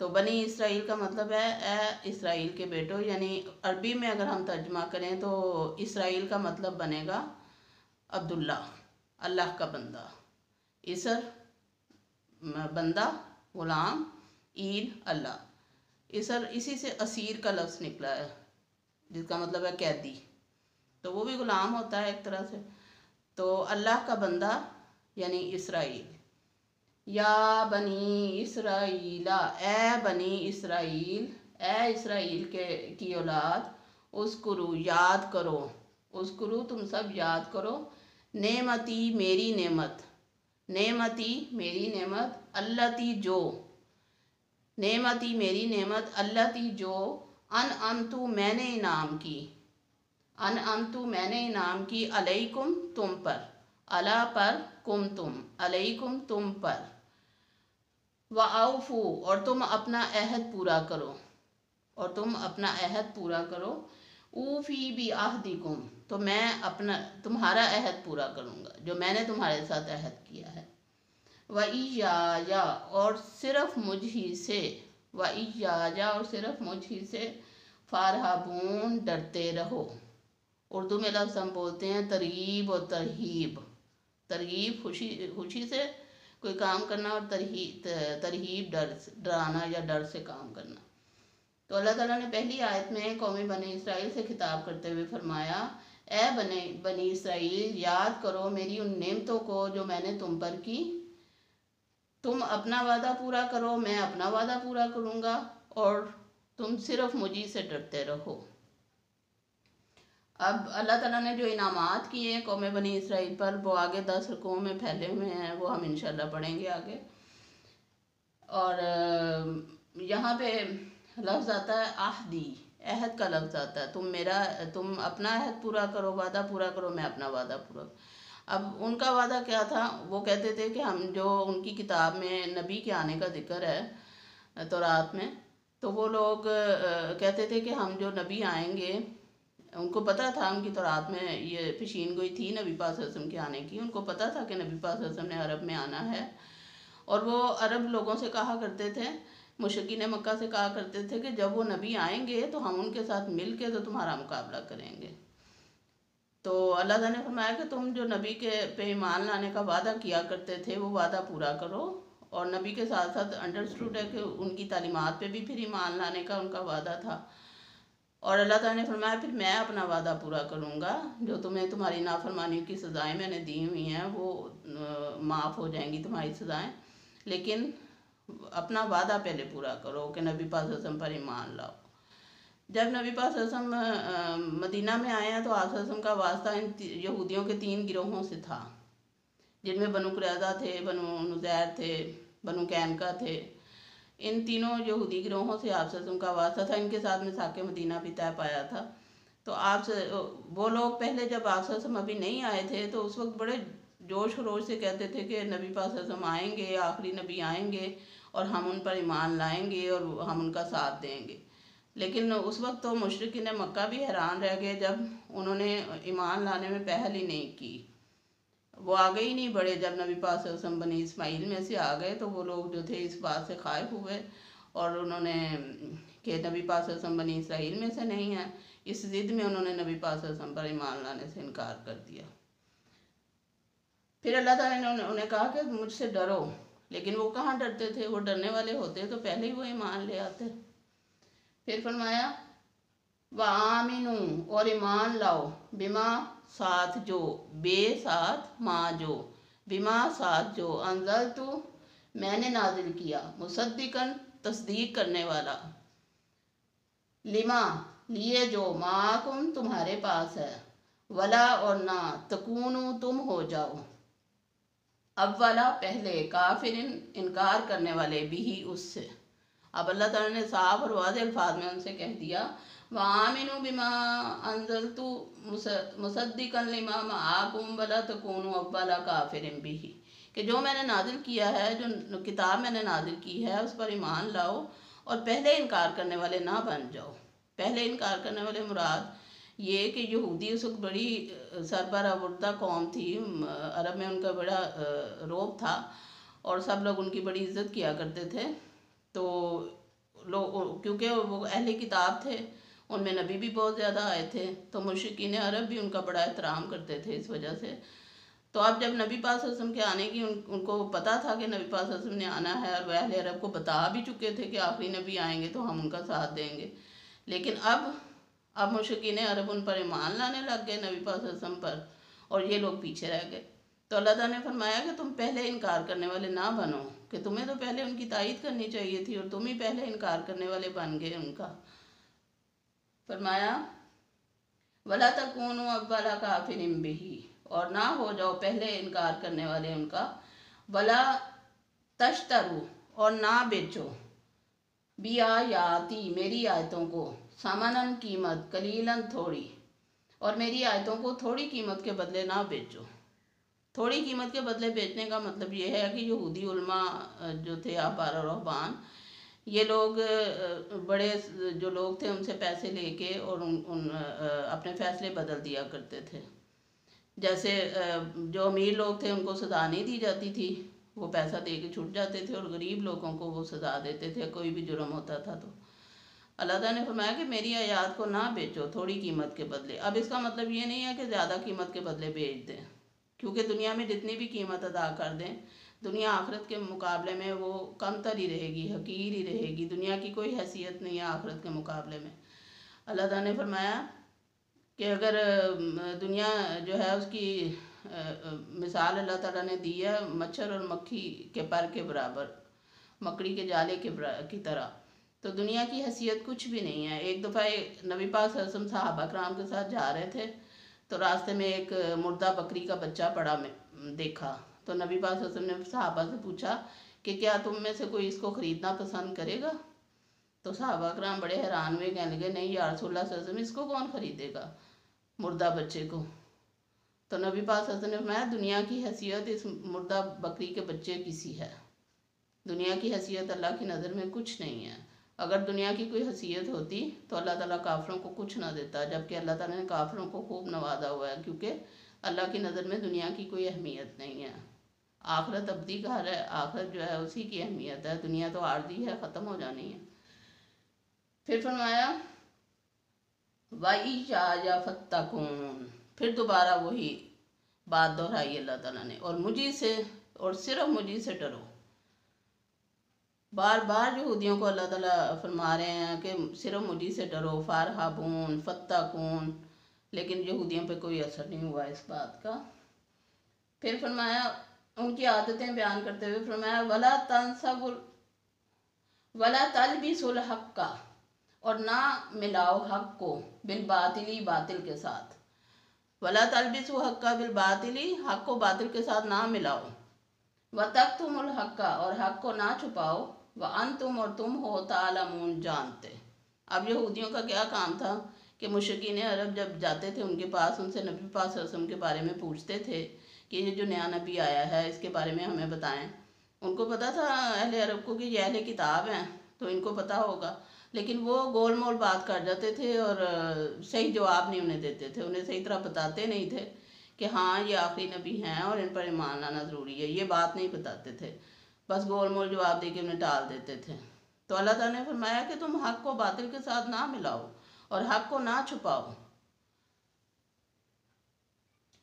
تو بنی اسرائیل کا مطلب ہے اے اسرائیل کے بیٹو، یعنی عربی میں اگر ہم ترجمہ کریں تو اسرائیل کا مطلب بنے گا عبداللہ، اللہ کا بندہ، اسر بندہ، غلام، ایل اللہ، اسر اسی سے اسیر کا لفظ نکلا ہے جس کا مطلب ہے قیدی، تو وہ بھی غلام ہوتا ہے ایک طرح سے۔ تو اللہ کا بندہ یعنی اسرائیل، یا بنی اسرائیل، اے بنی اسرائیل، اے اسرائیل کی اولاد، اذکروا یاد کرو، اذکروا تم سب یاد کرو، نعمتی میری نعمت، نعمتی میری نعمت، اللتی جو، نعمتی میری نعمت، اللتی جو، انعمتو میں نے انعام کی، انعمتو میں نے انعام کی، علیکم تم پر، علا پر، کم تم، علیکم تم پر، وَأَوْفُوا اور تم اپنا عہد پورا کرو، اور تم اپنا عہد پورا کرو، اوفی بعہدکم تو میں اپنا تمہارا عہد پورا کروں گا جو میں نے تمہارے ساتھ عہد کیا ہے، وَإِيَّایَ اور صرف مجھ ہی سے، وَإِيَّایَ اور صرف مجھ ہی سے، فارہبون ڈرتے رہو۔ اردو میں لفظ ہم بولتے ہیں ترغیب اور ترہیب، ترغیب خوشی سے کوئی کام کرنا، اور ترہیب ڈرانا یا ڈر سے کام کرنا۔ تو اللہ تعالیٰ نے پہلی آیت میں قوم بنی اسرائیل سے خطاب کرتے ہوئے فرمایا، اے بنی اسرائیل یاد کرو میری ان نعمتوں کو جو میں نے تم پر کی، تم اپنا وعدہ پورا کرو، میں اپنا وعدہ پورا کروں گا، اور تم صرف مجھے سے ڈرتے رہو۔ اب اللہ تعالیٰ نے جو انعامات کیے ہیں قوم بنی اسرائیل پر وہ آگے 10 رکوعوں میں پھیلے ہوئے ہیں، وہ ہم انشاءاللہ پڑھیں گے آگے۔ اور یہاں پہ لفظ آتا ہے عہدی، عہد کا لفظ آتا ہے، تم اپنا عہد پورا کرو، وعدہ پورا کرو، میں اپنا وعدہ پورا کروں۔ اب ان کا وعدہ کیا تھا؟ وہ کہتے تھے کہ ہم جو ان کی کتاب میں نبی کے آنے کا ذکر ہے تورات میں، تو وہ لوگ کہتے تھے کہ ہم جو نبی آئیں گے، ان کو پتہ تھا، ان کی تورات میں یہ پیشین گوئی تھی نبی پاک صلی اللہ علیہ وسلم کے آنے کی، ان کو پتہ تھا کہ نبی پاک صلی اللہ علیہ وسلم نے عرب میں آنا ہے، اور وہ عرب لوگوں سے کہا کرتے تھے، مشرکین مکہ سے کہا کرتے تھے کہ جب وہ نبی آئیں گے تو ہم ان کے ساتھ مل کے تو تمہارا مقابلہ کریں گے۔ تو اللہ تعالیٰ نے فرمایا کہ تم جو نبی کے پہ ایمان لانے کا وعدہ کیا کرتے تھے وہ وعدہ پورا کرو، اور نبی کے ساتھ ساتھ انڈرسٹوڈ ہے کہ ان کی تعلیمات پہ بھی پھر ایمان لانے کا ان کا وعدہ تھا۔ اور اللہ تعالیٰ نے فرمایا پھر میں اپنا وعدہ پورا کروں گا، جو تمہیں تمہاری نافرمانی کی سزائیں میں نے دی ہوئی ہیں وہ معاف ہو جائیں گی تمہاری سزائیں، لیکن اپنا وعدہ پہلے پورا کرو کہ نبی پاک صلی اللہ علیہ وسلم پر ایمان لاؤ۔ جب نبی پاک صلی اللہ علیہ وسلم مدینہ میں آئے ہیں تو آپ صلی اللہ علیہ وسلم کا واسطہ ان یہودیوں کے 3 گروہوں سے تھا، جن میں بنو قریظہ تھے، بنو نذیر تھے، بنو قینقاع تھے۔ ان تینوں یہودی گروہوں سے آپ صلی اللہ علیہ وسلم کا واسطہ تھا، ان کے ساتھ میثاق مدینہ بھی طے پایا تھا۔ تو وہ لوگ پہلے جب آپ صلی اللہ علیہ وسلم ابھی نہیں آئے تھے تو اس وقت بڑے جوش خروش سے کہتے تھے کہ نبی پاک صلی اللہ علیہ وسلم آئیں گے، آخری نبی آئیں گے، اور ہم ان پر ایمان لائیں گے اور ہم ان کا ساتھ دیں گے۔ لیکن اس وقت تو مشرکین مکہ بھی حیران رہ گئے جب انہوں نے ایمان لانے میں پہل ہی نہیں کی، وہ آگے ہی نہیں بڑھے۔ جب نبی پاک صلی اللہ علیہ وسلم بنی اسماعیل میں سے آ گئے تو وہ لوگ جو تھے اس بات سے خائف ہوئے، اور انہوں نے کہ نبی پاک صلی اللہ علیہ وسلم بنی اسرائیل میں سے نہیں ہیں، اس ضد میں انہوں نے نبی پاک صلی اللہ علیہ وسلم پر ایمان لانے سے انکار کر دیا۔ پھر اللہ تعالیٰ نے انہیں کہا کہ مجھ سے ڈرو، لیکن وہ کہاں ڈرتے تھے، وہ ڈرنے والے ہوتے تو پہلے ہی وہ ایمان لے آتے۔ پھر فرمایا وَآمِنُوا اور ایمان لاؤ، بما ساتھ جو، بے ساتھ ماں جو، بما ساتھ جو، انزلتو میں نے نازل کیا، مصدقاً تصدیق کرنے والا، لما لیے جو، معاکم تمہارے پاس ہے، ولا اور نہ، تکونو تم ہو جاؤ، اولا پہلے، کافرن انکار کرنے والے، بھی اس سے۔ اب اللہ تعالیٰ نے صاف اور واضح الفاظ میں ان سے کہہ دیا وَآمِنُوا بِمَا أَنزَلْتُ مُصَدِّقًا لِمَا مَعَكُمْ وَلَا تَكُونُوا أَوَّلَ كَافِرٍ بِهِ کہ جو میں نے نازل کیا ہے، جو کتاب میں نے نازل کی ہے اس پر ایمان لاؤ، اور پہلے انکار کرنے والے نہ بن جاؤ۔ پہلے انکار کرنے والے مراد یہ کہ یہودی اس وقت بڑی سربراہ قوم تھی، عرب میں ان کا بڑا رعب تھا، اور سب لوگ ان کی بڑی عزت کیا کرتے تھے۔ تو لوگ کیونکہ وہ اہل کتاب تھے، ان میں نبی بھی بہت زیادہ آئے تھے، تو مشرکین عرب بھی ان کا بڑا احترام کرتے تھے اس وجہ سے۔ تو اب جب نبی پاک صلی اللہ علیہ وسلم کے آنے کی ان کو پتہ تھا کہ نبی پاک صلی اللہ علیہ وسلم نے آنا ہے، اور وہ اہل عرب کو بتا بھی چکے تھے کہ آخری نبی آئیں گے تو ہم ان کا ساتھ دیں گے، لیکن اب مشرکین عرب ان پر ایمان لانے لگ گئے نبی پاک صلی اللہ علیہ وسلم پر، اور یہ لوگ پیچھے رہ گئے۔ تو اللہ تعالیٰ نے فرمایا کہ تم پہلے انکار کرنے والے نہ بنو، کہ تمہیں تو پہلے ان کی تائید کرنی چاہیے تھی، اور تم ہی پہلے انکار کرنے والے بن گئے ان کا۔ فرمایا وَلَا تَكُونُوا أَوَّلَ كَافِرٍ بِهِ، اور نہ ہو جاؤ پہلے انکار کرنے والے ان کا، وَلَا تَشْتَرُوا، اور نہ بیچو، بِآيَاتِي، میری آیتوں کو، ثَمَنًا قیمت، قَلِيلًا تھوڑی، اور میری آیتوں کو تھوڑی قیمت کے بدلے نہ بیچو۔ تھوڑی قیمت کے بدلے بیچنے کا مطلب یہ ہے کہ یہودی علماء جو تھے احبار اور رہبان، یہ لوگ بڑے جو لوگ تھے ان سے پیسے لے کے اور اپنے فیصلے بدل دیا کرتے تھے۔ جیسے جو امیر لوگ تھے ان کو سزا نہیں دی جاتی تھی، وہ پیسہ دے کے چھوٹ جاتے تھے، اور غریب لوگوں کو وہ سزا دیتے تھے کوئی بھی جرم ہوتا تھا تو۔ اللہ تعالیٰ نے فرمایا کہ میری آیات کو نہ بیچو تھوڑی قیمت کے بدلے۔ اب اس کا مطلب یہ نہیں ہے کہ زیادہ قیمت کے بدلے بیچ دیں، کیونکہ دنیا میں جتنی بھی قیمت ادا کر دیں، دنیا آخرت کے مقابلے میں وہ کم تر ہی رہے گی، حقیر ہی رہے گی، دنیا کی کوئی حیثیت نہیں ہے آخرت کے مقابلے میں۔ اللہ تعالیٰ نے فرمایا کہ اگر دنیا جو ہے اس کی مثال اللہ تعالیٰ نے دی ہے مچھر اور مکھی کے پر کے برابر، مکڑی کے جالے کی طرح، تو دنیا کی حیثیت کچھ بھی نہیں ہے۔ ایک دفعہ نبی پاک صلی اللہ علیہ وسلم صحابہ کرام کے ساتھ جا رہے تھے، تو راستے میں ایک مردہ بکری کا بچہ پڑا دیکھا، تو نبی پاک صلی اللہ علیہ وسلم نے صحابہ سے پوچھا کہ کیا تم میں سے کوئی اس کو خریدنا پسند کرے گا؟ تو صحابہ کرام بڑے حیران ہوئے، کہنے لگے نہیں یا رسول اللہ صلی اللہ علیہ وسلم، اس کو کون خریدے گا مردہ بچے کو؟ تو نبی پاک صلی اللہ علیہ وسلم نے فرمایا دنیا کی حیثیت اس مردہ بکری کے بچے کی سی ہے، دنیا کی حیثیت اللہ کی نظر میں کچھ نہیں ہے۔ اگر دنیا کی کوئی حیثیت ہوتی تو اللہ تعالیٰ کافروں کو کچھ نہ دیتا، جبکہ اللہ تعالیٰ نے کافروں کو خوب نوازا ہوا ہے، کیونکہ اللہ کی نظر میں دنیا کی کوئی اہمیت نہیں ہے۔ آخرت ابدی گھر ہے، آخرت جو ہے اسی کی اہمیت ہے، دنیا تو عارضی ہے، ختم ہو جانی ہے۔ پھر فرمایا وَإِيَّايَ فَاتَّقُونِ، پھر دوبارہ وہی بات دہرائی اللہ تعالیٰ نے، اور مجھے سے، اور صرف مجھے سے ڈرو۔ بار بار یہودیوں کو اللہ تعالیٰ فرما رہے ہیں کہ صرف مجھے سے ڈرو، فارہبون، فتقون، لیکن یہودیوں پہ کوئی اثر نہیں ہوا اس بات کا۔ پھر فرمایا ان کی عادتیں بیان کرتے ہوئے فرمایا وَلَا تَلْبِسُوا الْحَقَّ، اور نہ ملاؤ حق کو بالباطلی، باطل کے ساتھ۔ وَلَا تَلْبِسُوا الْحَقَّ بِالْبَاطِلِ، حق کو باطل کے ساتھ نہ ملاؤ۔ وَتَكْتُمُوا الْحَقَّ، اور حق کو نہ چھپاؤ۔ وَأَنْتُمْ، اور تم ہو تَعْلَمُونَ، جانتے۔ اب یہودیوں کا کیا کام تھا کہ مشرکین عرب جب جاتے تھے ان کے پاس، ان سے نبی پاک صلی اللہ علیہ وسلم کے بارے میں پوچھتے تھے کہ یہ جو نیا نبی آیا ہے اس کے بارے میں ہمیں بتائیں۔ ان کو پتا تھا اہل عرب کو کہ یہ اہل کتاب ہیں تو ان کو پتا ہوگا، لیکن وہ گول مول بات کر جاتے تھے اور صحیح جواب نہیں انہیں دیتے تھے، انہیں صحیح طرح بتاتے نہیں تھے کہ ہاں یہ آخری نبی ہیں اور ان پر ایمان لانا ضروری ہے، یہ بات نہیں بتاتے تھے، بس گول مول جواب دے کے انہیں ٹال دیتے تھے۔ تو اللہ تعالیٰ نے فرمایا کہ تم حق کو باطل کے ساتھ نہ ملاؤ اور حق کو نہ چھپاؤ،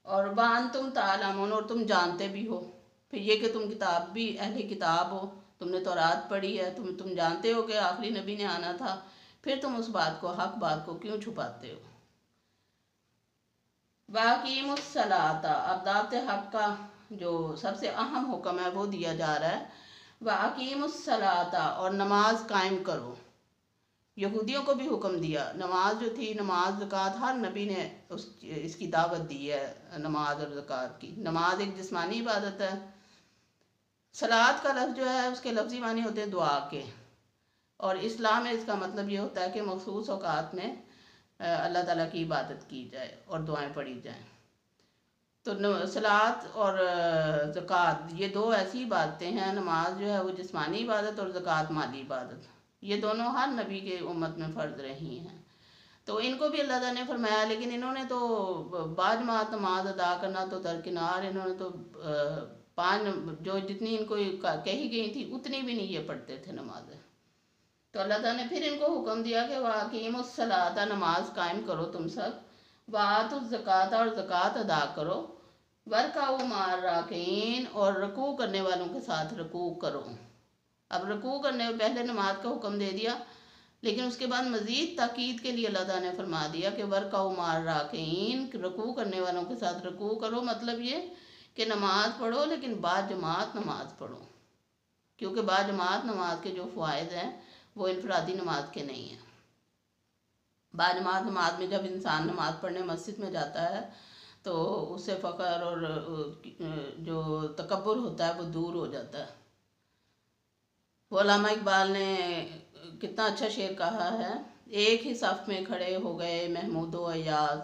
اور وَأَنْتُمْ تَعْلَمُونَ، اور تم جانتے بھی ہو۔ پھر یہ کہ تم کتاب بھی اہل کتاب ہو، تم نے تورات پڑھی ہے، تم جانتے ہو کہ آخری نبی نے آنا تھا، پھر تم اس بات کو، حق بات کو کیوں چھپاتے ہو؟ وَأَقِیمُوا الصَّلَاةَ، اب دعوت حق کا جو سب سے اہم حکم ہے وہ دیا جا رہا ہے۔ وَأَقِیمُوا الصَّلَاةَ، اور نماز قائم کرو۔ یہودیوں کو بھی حکم دیا، نماز جو تھی، نماز زکوٰۃ، ہر نبی نے اس کی دعوت دی ہے، نماز اور زکوٰۃ کی۔ نماز ایک جسمانی عبادت ہے، صلاۃ کا لفظ جو ہے اس کے لفظی معنی ہوتے ہیں دعا کے، اور اسلام میں اس کا مطلب یہ ہوتا ہے کہ مخصوص اوقات میں اللہ تعالیٰ کی عبادت کی جائے اور دعائیں پڑھی جائیں۔ تو صلاۃ اور زکوٰۃ یہ دو ایسی عبادتیں ہیں، نماز جو ہے وہ جسمانی عبادت اور زکوٰۃ مالی عبادت، یہ دونوں ہر نبی کے امت میں فرض رہی ہیں۔ تو ان کو بھی اللہ تعالیٰ نے فرمایا، لیکن انہوں نے تو باجماعت نماز ادا کرنا تو درکنار، انہوں نے تو جتنی ان کو کہی گئی تھی اتنی بھی نہیں یہ پڑھتے تھے نمازیں۔ تو اللہ تعالیٰ نے پھر ان کو حکم دیا کہ واقعیم الصلاۃ، نماز قائم کرو تم سب، وآتوا الزکوٰۃ، اور زکوٰۃ ادا کرو، ورکعوا مع الراکعین، اور رکوع کرنے والوں کے ساتھ رکوع کرو۔ اب رکوع کرنے پہلے نماز کا حکم دے دیا، لیکن اس کے بعد مزید تاکید کے لیے اللہ تعالیٰ نے فرما دیا کہ ورکعوا مع الراکعین، رکوع کرنے والوں کے ساتھ رکوع کرو، مطلب یہ کہ نماز پڑھو لیکن باجماعت نماز پڑھو، کیونکہ باجماعت نماز کے جو فوائد ہیں وہ انفرادی نماز کے نہیں ہیں۔ باجماعت نماز میں جب انسان نماز پڑھنے مسجد میں جاتا ہے تو اس سے فخر اور جو تکبر ہوتا ہے وہ دور ہو جاتا ہے۔ وہ علامہ اقبال نے کتنا اچھا شعر کہا ہے، ایک ہی صف میں کھڑے ہو گئے محمود و ایاز،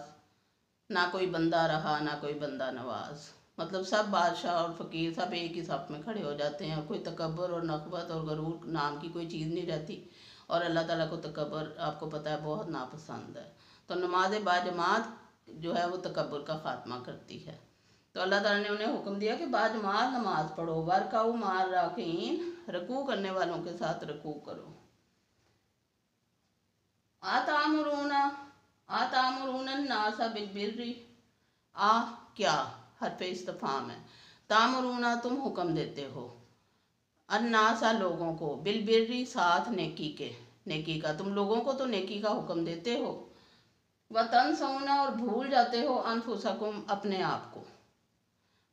نہ کوئی بندہ رہا نہ کوئی بندہ نواز۔ مطلب سب بادشاہ اور فقیر سب ایک ہی صف میں کھڑے ہو جاتے ہیں، اور کوئی تکبر اور نخوت اور غرور نام کی کوئی چیز نہیں رہتی، اور اللہ تعالیٰ کو تکبر آپ کو پتہ ہے بہت ناپسند ہے۔ تو نماز باجماعت جو ہے وہ تکبر کا خاتمہ کرتی ہے۔ تو اللہ تعالیٰ نے انہیں حکم دیا کہ باجماعت نماز پڑھو، ورکعوا مع الراکعین، رکوع کرنے والوں کے ساتھ رکوع کرو۔ آتامرون الناس بالبر، کیا حرف استفہام ہے، تامرون تم حکم دیتے ہو، الناس لوگوں کو، بالبر ساتھ نیکی کے، نیکی کا، تم لوگوں کو تو نیکی کا حکم دیتے ہو، وتنسون اور بھول جاتے ہو، انفسکم اپنے آپ کو۔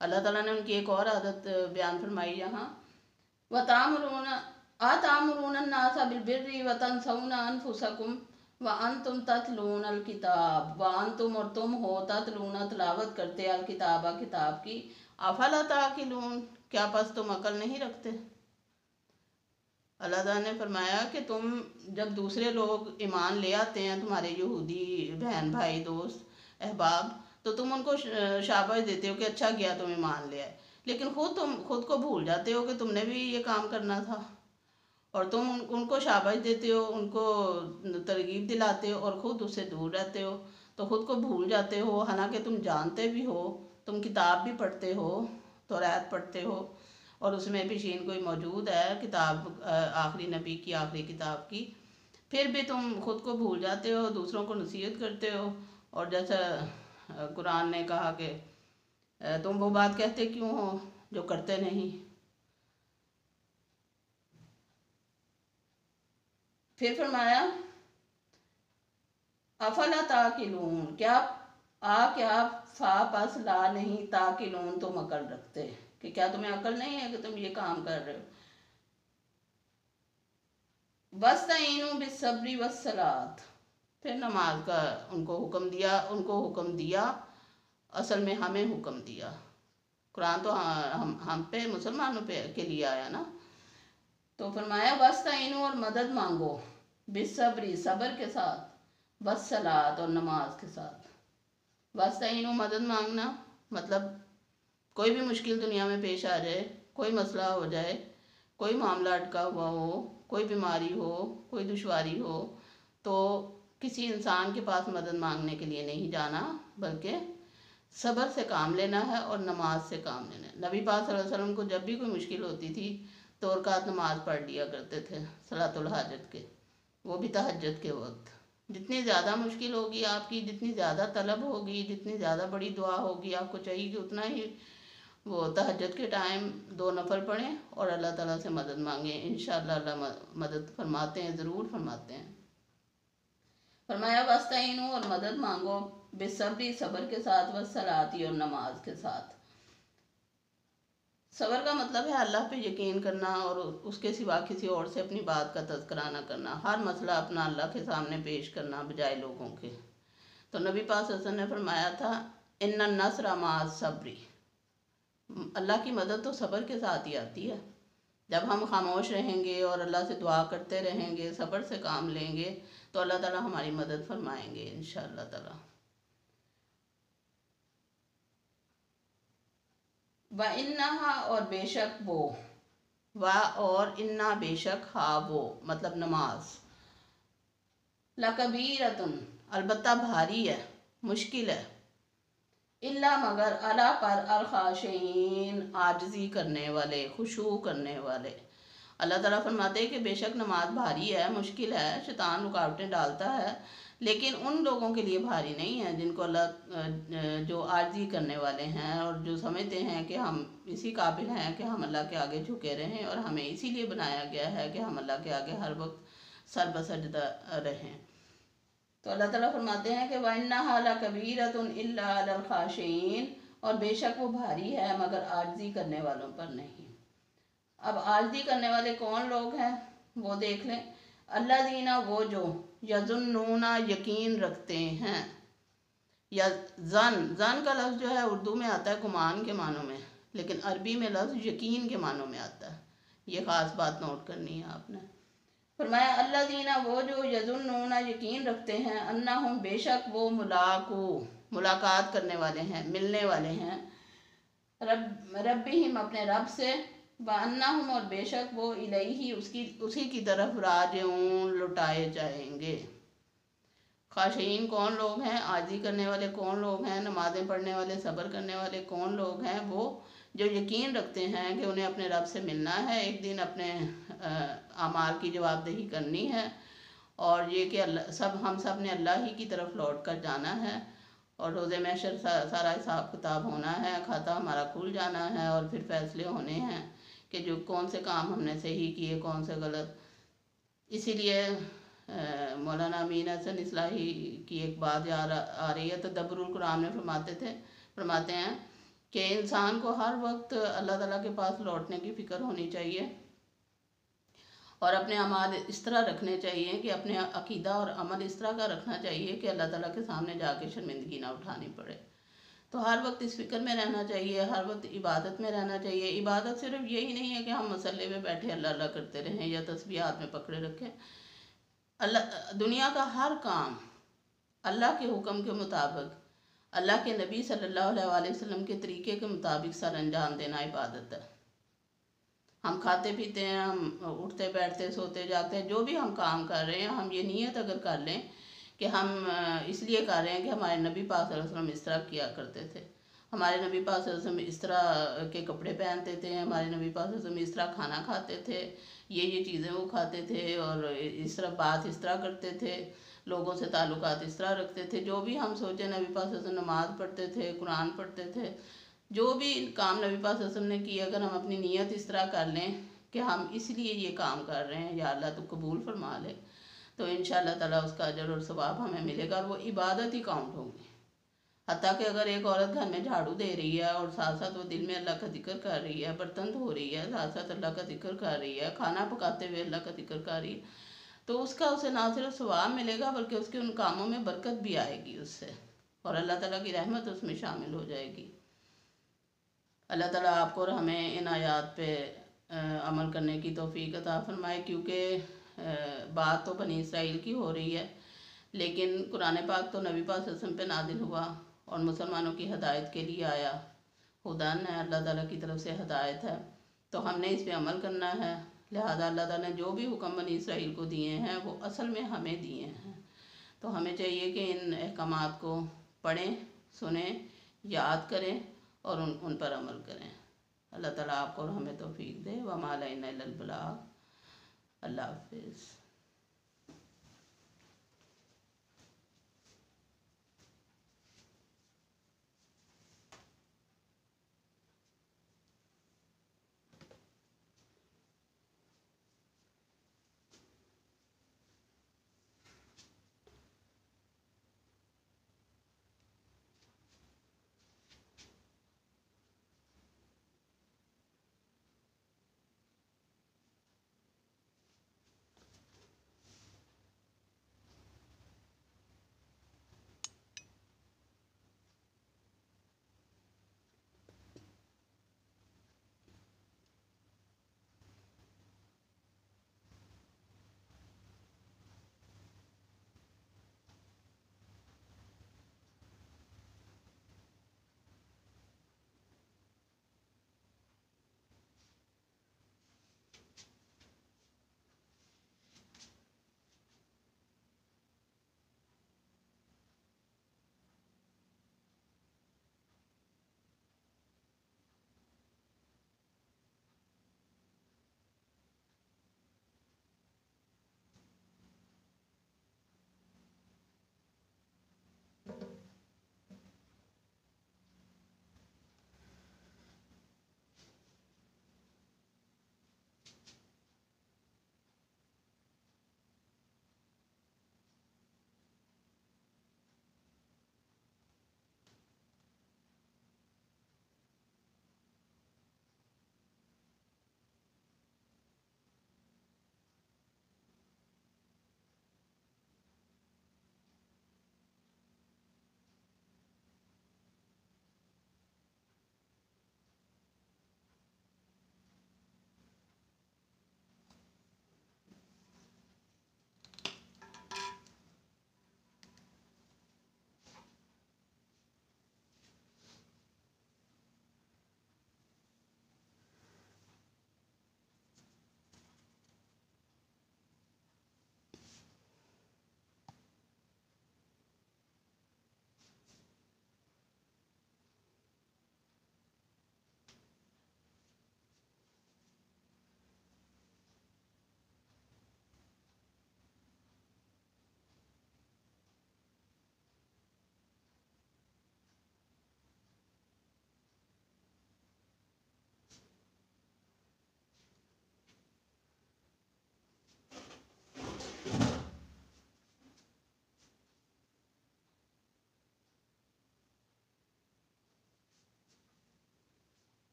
اللہ تعالیٰ نے ان کی ایک اور عادت بیان فرمائی یہاں، آتامرون الناس بالبر وتنسون انفسکم وانتم تتلون الکتاب، وانتم اور تم ہو، تتلون تلاوت کرتے، الکتاب کتاب کی، افلا تعقلون کیا پس تم عقل نہیں رکھتے۔ اللہ تعالیٰ نے فرمایا کہ تم جب دوسرے لوگ ایمان لے آتے ہیں، تمہارے یہودی بہن بھائی دوست احباب، تو تم ان کو شاباش دیتے ہو کہ اچھا کیا تم ایمان لے آئے، لیکن تم خود کو بھول جاتے ہو کہ تم نے بھی یہ کام کرنا تھا، اور تم ان کو شاباش دیتے ہو، ان کو ترغیب دلاتے ہو، اور خود اس سے دور رہتے ہو، تو خود کو بھول جاتے ہو، حالانکہ تم جانتے بھی ہو، تم کتاب بھی پڑھتے ہو، توریت پڑھتے ہو، اور اس میں بھی شین کوئی موجود ہے کتاب آخری نبی کی، آخری کتاب کی، پھر بھی تم خود کو بھول جاتے ہو، دوسروں کو نصیحت کرتے ہو، اور جیسا قرآن نے کہا کہ تم وہ بات کہتے کیوں ہو جو کرتے نہیں۔ پھر فرمایا افلا تعقلون، کیا فا پس لا نہیں، تعقلون تم عقل رکھتے، کہ کیا تمہیں عقل نہیں ہے کہ تم یہ کام کر رہے ہو۔ وَاسْتَعِینُوا بِالصَّبْرِ وَالصَّلَاةِ، پھر نماز کا ان کو حکم دیا، اصل میں ہمیں حکم دیا، قرآن تو ہم پہ مسلمانوں پہ کے لیے آیا نا، تو فرمایا وَاسْتَعِینُوا اور مدد مانگو، بِالصَّبْرِ صبر کے ساتھ، وَالصَّلَاةِ اور نماز کے ساتھ۔ وَاسْتَعِینُوا مدد مانگنا مطلب کوئی بھی مشکل دنیا میں پیش آ جائے، کوئی مسئلہ ہو جائے، کوئی معاملہ اٹکا ہوا ہو، کوئی بیماری ہو، کوئی دشواری ہو، تو کسی انسان کے پاس مدد مانگنے کے لیے نہیں جانا، بلکہ صبر سے کام لینا ہے اور نماز سے کام لینا ہے۔ نبی پاک صلی اللہ علیہ وسلم کو جب بھی کوئی مشکل ہوتی تھی تو رکعت نماز پڑھ لیا کرتے تھے، صلاۃ الحاجت کے، وہ بھی تہجد کے وقت۔ جتنی زیادہ مشکل ہوگی آپ کی، جتنی زیادہ طلب ہوگی، جتنی زیادہ بڑی دعا ہوگی، آپ کو چاہیے کہ اتنا ہی وہ تہجد کے ٹائم 2 نفل پڑھیں اور اللہ تعالیٰ سے مدد مانگیں، انشاءاللہ اللہ مدد فرماتے ہیں، ضرور فرماتے ہیں۔ فرمایا وَاسْتَعِینُوا اور مدد مانگو، بِالصَّبْرِ صبر کے ساتھ، وَالصَّلَاةِ اور نماز کے ساتھ۔ صبر کا مطلب ہے اللہ پہ یقین کرنا اور اس کے سوا کسی اور سے اپنی بات کا تذکرہ نہ کرنا، ہر مسئلہ اپنا اللہ کے سامنے پیش کرنا بجائے لوگوں کے۔ تو نبی پاک صلی اللہ علیہ وسلم نے فرمایا تھا اِنَّ النَّصْرَ مَعَ الصَّبْرِ، اللہ کی مدد تو صبر کے ساتھ ہی آتی ہے۔ جب ہم خاموش رہیں گے اور اللہ سے دعا کرتے رہیں گے، صبر سے کام لیں گے، تو اللہ تعالیٰ ہماری مدد فرمائیں گے انشاءاللہ تعالیٰ۔ وَإِنَّهَا اور بے شک وہ، اور اِنَّا بے شک ہا وہ، مطلب نماز، لَكَبِيرَةٌ البتہ بھاری ہے، مشکل ہے، الا مگر علی پر الخاشعین عاجزی کرنے والے، خشوع کرنے والے، اللہ تعالیٰ فرماتے ہیں کہ بے شک نماز بھاری ہے، مشکل ہے، شیطان رکاوٹیں ڈالتا ہے، لیکن ان لوگوں کے لیے بھاری نہیں ہے جن کو اللہ جو عاجزی کرنے والے ہیں اور جو سمجھتے ہیں کہ ہم اسی قابل ہیں کہ ہم اللہ کے آگے جھکے رہیں، اور ہمیں اسی لیے بنایا گیا ہے کہ ہم اللہ کے آگے ہر وقت سر بسجدہ رہیں۔ تو اللہ تعالیٰ فرماتے ہیں کہ وَإِنَّهَا لَكَبِيرَةٌ إِلَّا عَلَى الْخَاشِعِينَ، اور بے شک وہ بھاری ہے مگر عاجزی کرنے والوں پر نہیں۔ اب عاجزی کرنے والے کون لوگ ہیں وہ دیکھ لیں۔ اللہ دینا وہ جو یظنون یقین رکھتے ہیں، یا زن کا لفظ جو ہے اردو میں آتا ہے گمان کے معنوں میں، لیکن عربی میں لفظ یقین کے معنوں میں آتا ہے، یہ خاص بات نوٹ کرنی ہے آپ نے۔ فرمایا اللہ دینا وہ جو یظنون یقین رکھتے ہیں، انہم بے شک وہ ملاقات کرنے والے ہیں، ملنے والے ہیں، ربہم اپنے رب سے، وَأَنَّهُمْ اور بے شک وہ الیہ اسی کی طرف راجعون لٹائے جائیں گے۔ خاشعین کون لوگ ہیں؟ عاجزی کرنے والے کون لوگ ہیں؟ نمازیں پڑھنے والے، صبر کرنے والے کون لوگ ہیں؟ وہ جو یقین رکھتے ہیں کہ انہیں اپنے رب سے ملنا ہے، ایک دن اپنے اعمال کی جواب دہی کرنی ہے، اور یہ کہ ہم سب نے اللہ ہی کی طرف لوٹ کر جانا ہے، اور روز محشر سارا حساب کتاب ہونا ہے، کھاتا ہمارا کھل جانا ہے، اور پھر فیصلے ہونے ہیں کہ جو کون سے کام ہم نے صحیح کیے، کون سے غلط۔ اسی لیے مولانا امین حسن اصلاحی کی ایک بات آ رہی ہے، تدبر القرآن میں فرماتے ہیں کہ انسان کو ہر وقت اللہ تعالیٰ کے پاس لوٹنے کی فکر ہونی چاہیے، اور اپنے اعمال اس طرح رکھنے چاہیے کہ اپنے عقیدہ اور عمل اس طرح کا رکھنا چاہیے کہ اللہ تعالیٰ کے سامنے جا کے شرمندگی نہ اٹھانی پڑے۔ تو ہر وقت اس فکر میں رہنا چاہیے، ہر وقت عبادت میں رہنا چاہیے۔ عبادت صرف یہی نہیں ہے کہ ہم مصلے پہ بیٹھے اللہ اللہ کرتے رہیں یا تسبیح ہاتھ میں پکڑے رکھیں۔ دنیا کا ہر کام اللہ کے حکم کے مطابق، اللہ کے نبی صلی اللہ علیہ وسلم کے طریقے کے مطابق سر انجام دینا عبادت ہے۔ ہم کھاتے پیتے ہیں، ہم اٹھتے بیٹھتے سوتے جاگتے ہیں، جو بھی ہم کام کر رہے ہیں، ہم یہ نیت اگر کر لیں کہ ہم اس لیے کر رہے ہیں کہ ہمارے نبی پاک صلی اللہ علیہ وسلم اس طرح کیا کرتے تھے، ہمارے نبی پاک صلی اللہ علیہ وسلم اس طرح کے کپڑے پہنتے تھے، ہمارے نبی پاک صلی اللہ علیہ وسلم اس طرح کھانا کھاتے تھے، یہ چیزیں وہ کھاتے تھے، اور اس طرح بات اس طرح کرتے تھے، لوگوں سے تعلقات اس طرح رکھتے تھے، جو بھی ہم سوچیں نبی پاک صلی اللہ علیہ وسلم نماز پڑھتے تھے، قرآن پڑھتے تھے، جو بھی کام نبی پاک صلی اللہ علیہ وسلم نے کیا، اگر ہم اپنی نیت اس طرح کر لیں کہ ہم اس لیے یہ کام کر رہے ہیں، یا اللہ تو قبول فرما لے، تو انشاءاللہ تعالیٰ اس کا اجر اور ثواب ہمیں ملے گا، اور وہ عبادت ہی کاؤنٹ ہوگی۔ حتیٰ کہ اگر ایک عورت گھر میں جھاڑو دے رہی ہے اور ساتھ ساتھ وہ دل میں اللہ کا ذکر کر رہی ہے، برتن دھو رہی ہے، ساتھ ساتھ اللہ کا ذکر کر رہی ہے، کھانا پکاتے ہوئے اللہ کا ذکر کر رہی ہے، تو اس کا اسے نہ صرف ثواب ملے گا بلکہ اس کے ان کاموں میں برکت بھی آئے گی اس سے، اور اللہ تعالیٰ کی رحمت اس میں شامل ہو جائے گی۔ اللہ تعالیٰ آپ کو اور ہمیں ان آیات پہ عمل کرنے کی توفیق عطا فرمائے، کیونکہ بات تو بنی اسرائیل کی ہو رہی ہے، لیکن قرآن پاک تو نبی پاک صلی اللہ علیہ وسلم پہ نازل ہوا اور مسلمانوں کی ہدایت کے لیے آیا، ہدن ہے، اللہ تعالیٰ کی طرف سے ہدایت ہے، تو ہم نے اس پہ عمل کرنا ہے۔ لہذا اللہ تعالیٰ نے جو بھی حکم بنی اسرائیل کو دیے ہیں وہ اصل میں ہمیں دیے ہیں، تو ہمیں چاہیے کہ ان احکامات کو پڑھیں، سنیں، یاد کریں اور ان پر عمل کریں۔ اللہ تعالیٰ آپ کو اور ہمیں توفیق دے۔ وما علینا الا البلاغ۔ اللہ حافظ۔